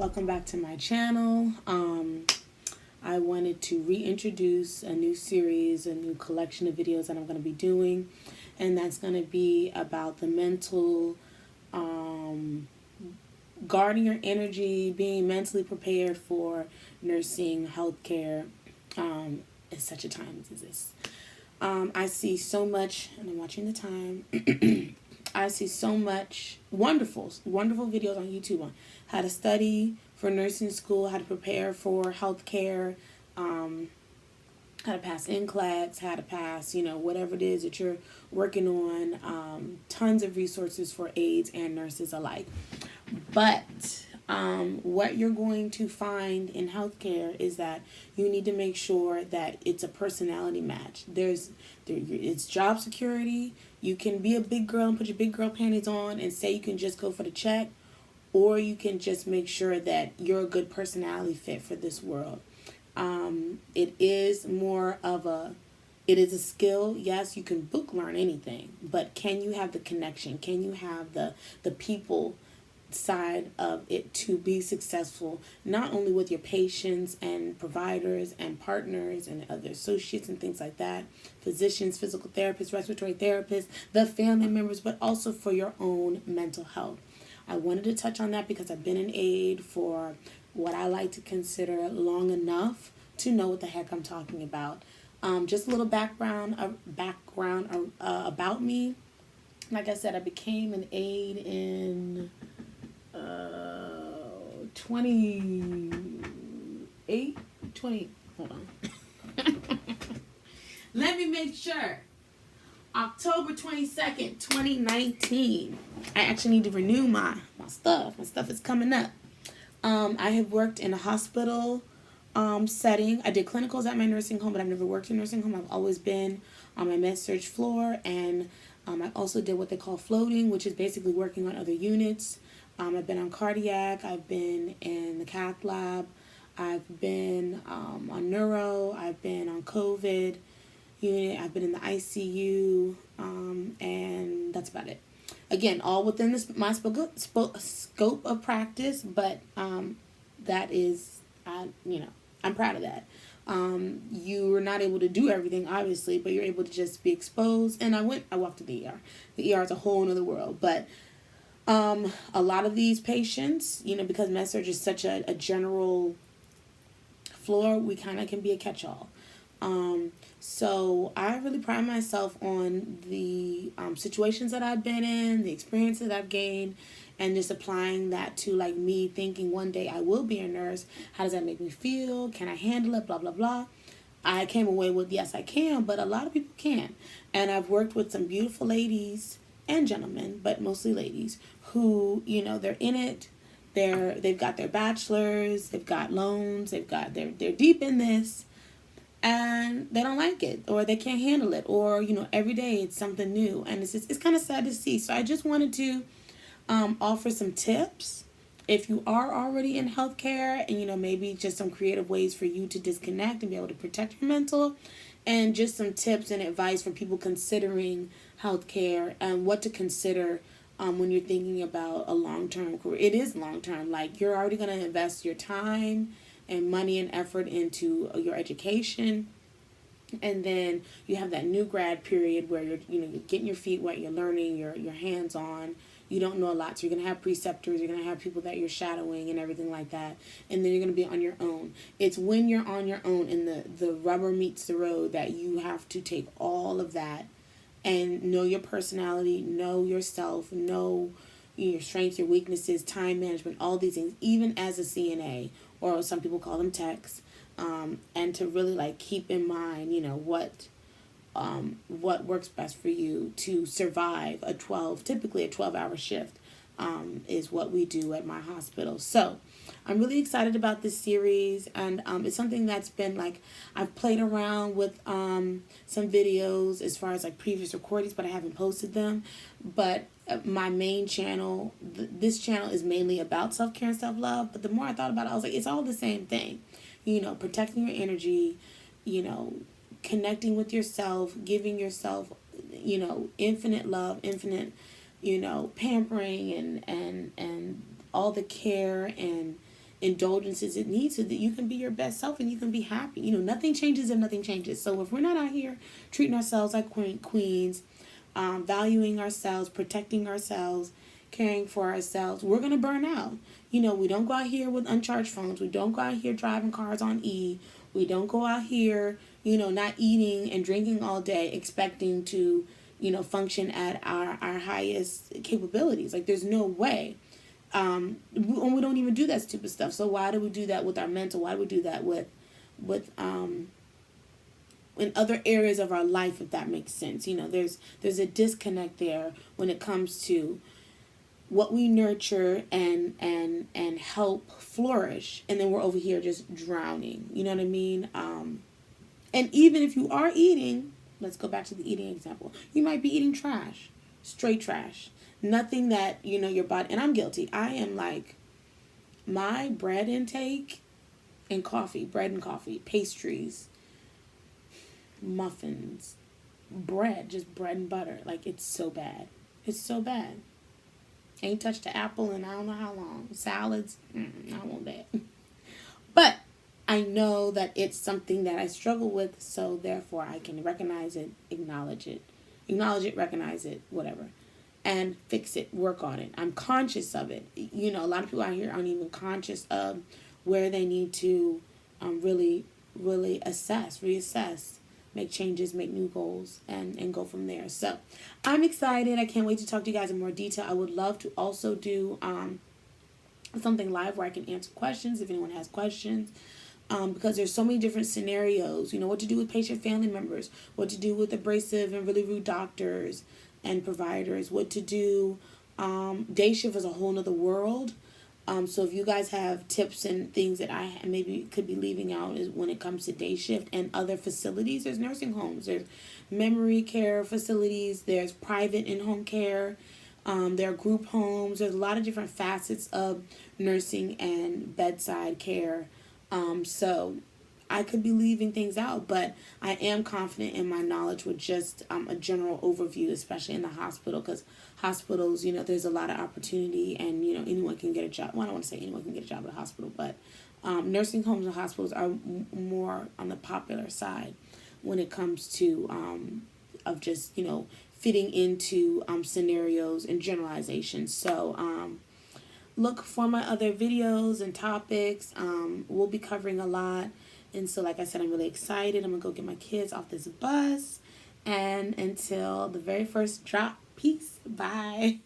Welcome back to my channel. I wanted to reintroduce a new series, a new collection of videos that I'm going to be doing, and that's going to be about the mental, guarding your energy, being mentally prepared for nursing, healthcare, in such a time as this. I see so much, and I'm watching the time. I see so much wonderful videos on YouTube on how to study for nursing school, how to prepare for healthcare, how to pass NCLEX, how to pass, whatever it is that you're working on. Tons of resources for aides and nurses alike. But what you're going to find in healthcare is that you need to make sure that it's a personality match. It's job security. You can be a big girl and put your big girl panties on and say you can just go for the check, or you can just make sure that you're a good personality fit for this world. It is a skill. Yes, you can book learn anything, but can you have the connection? Can you have the people side of it to be successful, not only with your patients and providers and partners and other associates and things like that, physicians, physical therapists, respiratory therapists, the family members, but also for your own mental health. I wanted to touch on that because I've been an aide for what I like to consider long enough to know what the heck I'm talking about. Just a little background about me. Like I said, I became an aide in hold on. Let me make sure. October 22nd, 2019. I actually need to renew my stuff. My stuff is coming up. I have worked in a hospital setting. I did clinicals at my nursing home, but I've never worked in a nursing home. I've always been on my med-surg floor, and I also did what they call floating, which is basically working on other units. I've been on cardiac. I've been in the cath lab. I've been on neuro. I've been on COVID unit. I've been in the ICU, and that's about it. Again, all within my scope of practice, but that is, I'm proud of that. You were not able to do everything, obviously, but you're able to just be exposed. And I walked to the ER. The ER is a whole other world, but a lot of these patients, because med-surg is such a general floor, we kind of can be a catch-all. So I really pride myself on the situations that I've been in, the experience that I've gained, and just applying that to me thinking one day I will be a nurse. How does that make me feel? Can I handle it? Blah, blah, blah. I came away with, yes, I can, but a lot of people can't. And I've worked with some beautiful ladies and gentlemen, but mostly ladies, who, they're in it. They've got their bachelors, they've got loans, they're deep in this, and they don't like it, or they can't handle it, or every day it's something new, and it's kind of sad to see. So I just wanted to offer some tips if you are already in healthcare, and maybe just some creative ways for you to disconnect and be able to protect your mental, and just some tips and advice for people considering healthcare and what to consider when you're thinking about a long-term career. It is long-term. You're already going to invest your time and money and effort into your education, and then you have that new grad period where you're getting your feet wet, you're learning, you're hands-on. You don't know a lot, so you're going to have preceptors, you're going to have people that you're shadowing and everything like that, and then you're going to be on your own. It's when you're on your own and the rubber meets the road that you have to take all of that and know your personality, know yourself, know your strengths, your weaknesses, time management, all these things, even as a CNA, or some people call them techs, and to really keep in mind, what works best for you to survive typically a 12-hour shift, is what we do at my hospital. So I'm really excited about this series, and it's something that's been I've played around with some videos as far as previous recordings, but I haven't posted them. But my main channel, this channel is mainly about self-care and self-love, but the more I thought about it, I was it's all the same thing. Protecting your energy, connecting with yourself, giving yourself, infinite love, infinite, pampering, and all the care and indulgences it needs so that you can be your best self and you can be happy. You know, nothing changes if nothing changes. So if we're not out here treating ourselves like queens, valuing ourselves, protecting ourselves, caring for ourselves, we're going to burn out. You know, we don't go out here with uncharged phones. We don't go out here driving cars on E. We don't go out here, you know, not eating and drinking all day, expecting to, you know, function at our highest capabilities. Like, there's no way. We don't even do that stupid stuff. So why do we do that with our mental? Why do we do that with in other areas of our life, if that makes sense? You know, there's a disconnect there when it comes to what we nurture and help flourish, and then we're over here just drowning. You know what I mean? And even if you are eating, let's go back to the eating example. You might be eating trash, straight trash. Nothing that, you know, your body, and I'm guilty. I am like, my bread intake and coffee, bread and coffee, pastries, muffins, bread, just bread and butter. Like, it's so bad. It's so bad. Ain't touched an apple in I don't know how long. Salads, I want that. But I know that it's something that I struggle with, so therefore I can recognize it, acknowledge it, recognize it, whatever, and fix it, work on it. I'm conscious of it. You know, a lot of people out here aren't even conscious of where they need to really reassess, make changes, make new goals, and go from there. So I'm excited. I can't wait to talk to you guys in more detail. I would love to also do something live where I can answer questions if anyone has questions. Because there's so many different scenarios, you know, what to do with patient family members, what to do with abrasive and really rude doctors and providers, what to do. Day shift is a whole nother world. So if you guys have tips and things that I maybe could be leaving out is when it comes to day shift and other facilities, there's nursing homes, there's memory care facilities, there's private in-home care, there are group homes, there's a lot of different facets of nursing and bedside care. So I could be leaving things out, but I am confident in my knowledge with just a general overview, especially in the hospital, because hospitals, you know, there's a lot of opportunity and, you know, anyone can get a job. Well, I don't want to say anyone can get a job at a hospital, but nursing homes and hospitals are more on the popular side when it comes to of just, you know, fitting into scenarios and generalizations. So look for my other videos and topics. We'll be covering a lot. And so, like I said, I'm really excited. I'm going to go get my kids off this bus. And until the very first drop, peace. Bye.